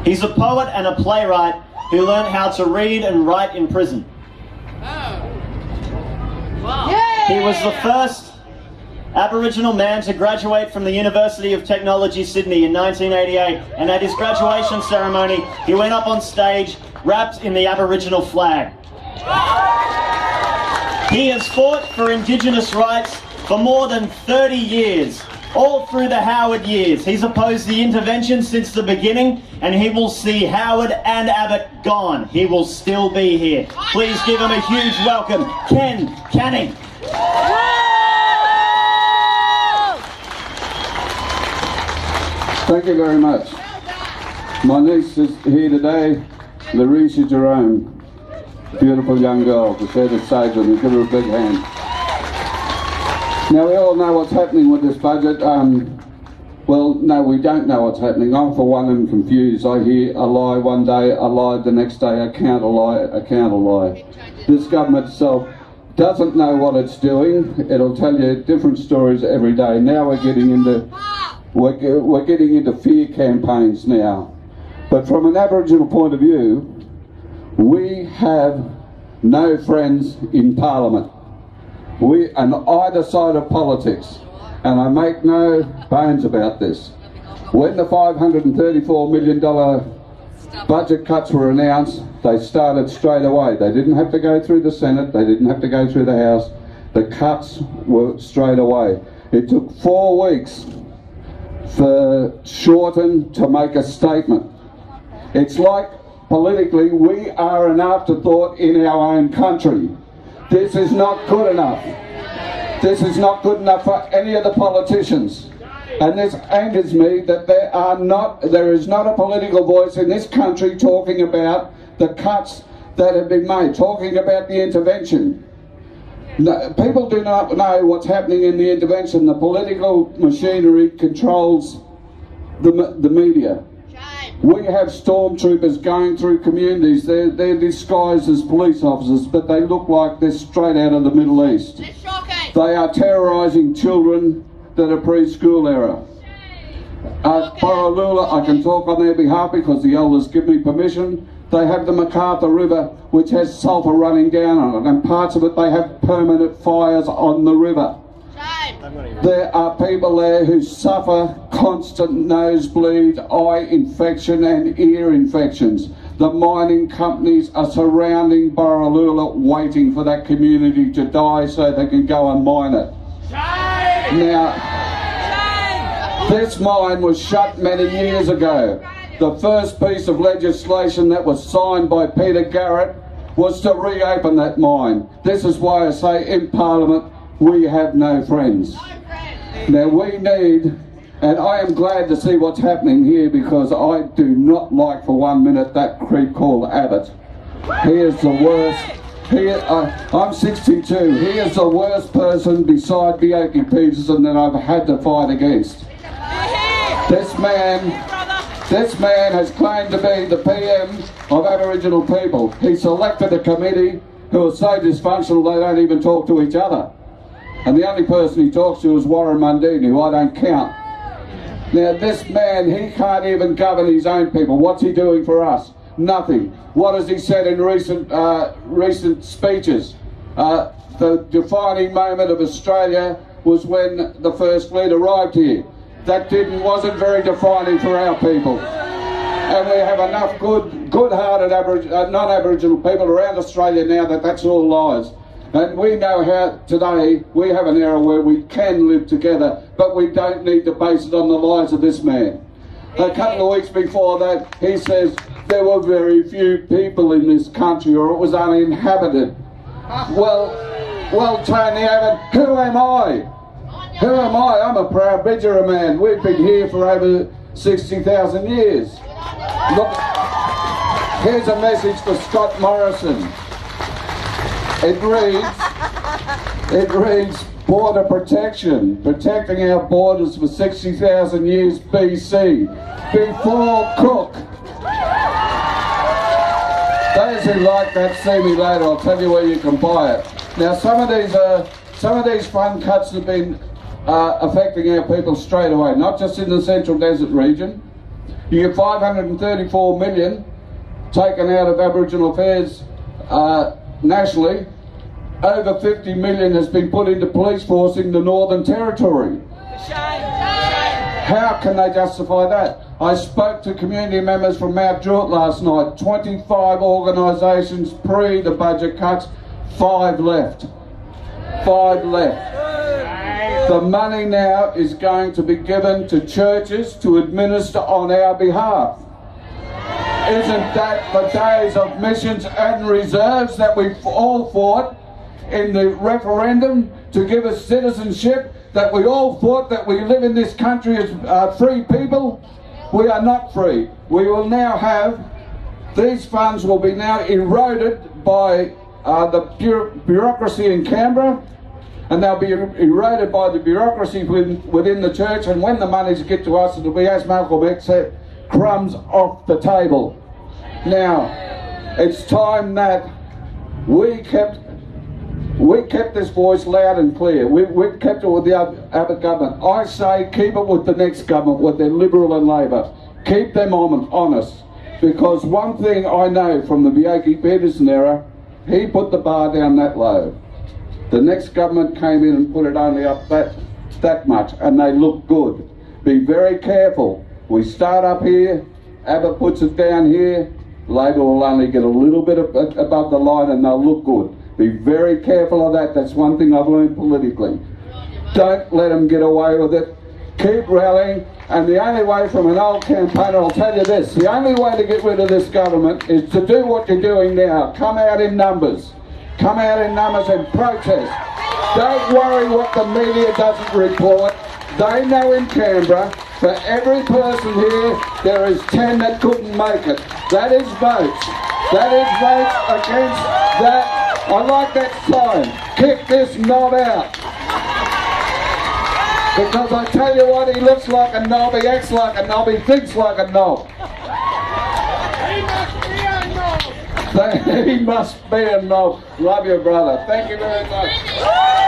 He's a poet and a playwright who learned how to read and write in prison. He was the first Aboriginal man to graduate from the University of Technology, Sydney in 1988, and at his graduation ceremony, he went up on stage wrapped in the Aboriginal flag. He has fought for Indigenous rights for more than 30 years, all through the Howard years. He's opposed the intervention since the beginning, and he will see Howard and Abbott gone. He will still be here. Please give him a huge welcome, Ken Canning. Thank you very much. My niece is here today, Larisha Jerome. Beautiful young girl, to say the sage with me. Give her a big hand. Now we all know what's happening with this budget. Well, no, we don't know what's happening. I'm for one am confused. I hear a lie one day, a lie the next day, a counter lie, a counter lie. This government itself doesn't know what it's doing. It'll tell you different stories every day. Now we're getting into fear campaigns now. But from an Aboriginal point of view, we have no friends in Parliament. We on either side of politics, and I make no bones about this. When the $534 million budget cuts were announced, they started straight away. They didn't have to go through the Senate, they didn't have to go through the House. The cuts were straight away. It took 4 weeks for Shorten to make a statement. It's like politically we are an afterthought in our own country. This is not good enough. This is not good enough for any of the politicians. And this angers me that there is not a political voice in this country talking about the cuts that have been made, talking about the intervention. No, people do not know what's happening in the intervention. The political machinery controls the media. We have stormtroopers going through communities. They're disguised as police officers, but they look like they're straight out of the Middle East. They are terrorising children that are preschool era. Borroloola, I can talk on their behalf because the elders give me permission. They have the MacArthur River, which has sulphur running down on it, and parts of it they have permanent fires on the river. There are people there who suffer constant nosebleed, eye infection and ear infections. The mining companies are surrounding Borroloola waiting for that community to die so they can go and mine it. Now, this mine was shut many years ago. The first piece of legislation that was signed by Peter Garrett was to reopen that mine. This is why I say in Parliament we have no friends. Now we need, and I am glad to see what's happening here because I do not like for 1 minute that creep called Abbott. He is the worst. I'm 62. He is the worst person beside Bioki Peterson that I've had to fight against. This man has claimed to be the PM of Aboriginal people. He selected a committee who are so dysfunctional they don't even talk to each other. And the only person he talks to is Warren Mundine, who I don't count. Now this man, he can't even govern his own people. What's he doing for us? Nothing. What has he said in recent speeches? The defining moment of Australia was when the first fleet arrived here. That wasn't very defining for our people. And we have enough good-hearted non-Aboriginal people around Australia now that that's all lies. And we know how today we have an era where we can live together, but we don't need to base it on the lies of this man. A couple of weeks before that, he says there were very few people in this country, or it was uninhabited. Well, Tony Abbott, who am I? Who am I? I'm a proud Bidjara man. We've been here for over 60,000 years. Look, here's a message for Scott Morrison. It reads, border protection, protecting our borders for 60,000 years BC, before Cook. Those who like that, see me later. I'll tell you where you can buy it. Now, some of these fund cuts have been affecting our people straight away, not just in the Central Desert region. You get 534 million taken out of Aboriginal affairs nationally. Over 50 million has been put into police force in the Northern Territory. How can they justify that? I spoke to community members from Mount Druitt last night. 25 organisations pre the budget cuts, 5 left. 5 left. The money now is going to be given to churches to administer on our behalf. Isn't that the days of missions and reserves that we all fought in the referendum to give us citizenship, that we all thought that we live in this country as free people? We are not free. We will now have, these funds will be now eroded by the bureaucracy in Canberra, and they'll be eroded by the bureaucracy within the church, and when the monies get to us, it'll be, as Malcolm X said, crumbs off the table. Now, it's time that we kept this voice loud and clear. We've kept it with the other government. I say keep it with the next government, with their Liberal and Labor. Keep them honest. Because one thing I know from the Bjarke-Petersen era, he put the bar down that low. The next government came in and put it only up that much, and they look good. Be very careful. We start up here, Abbott puts it down here, Labor will only get a little bit above the line and they'll look good. Be very careful of that. That's one thing I've learned politically. Don't let them get away with it. Keep rallying. And the only way, from an old campaigner, I'll tell you this, the only way to get rid of this government is to do what you're doing now. Come out in numbers. Come out in numbers and protest. Don't worry what the media doesn't report. They know in Canberra, for every person here, there is 10 that couldn't make it. That is votes. That is votes against that. I like that sign. Kick this knob out. Because I tell you what, he looks like a knob, he acts like a knob, he thinks like a knob. He must be a knob. He must be a knob. Love you, brother. Thank you very much.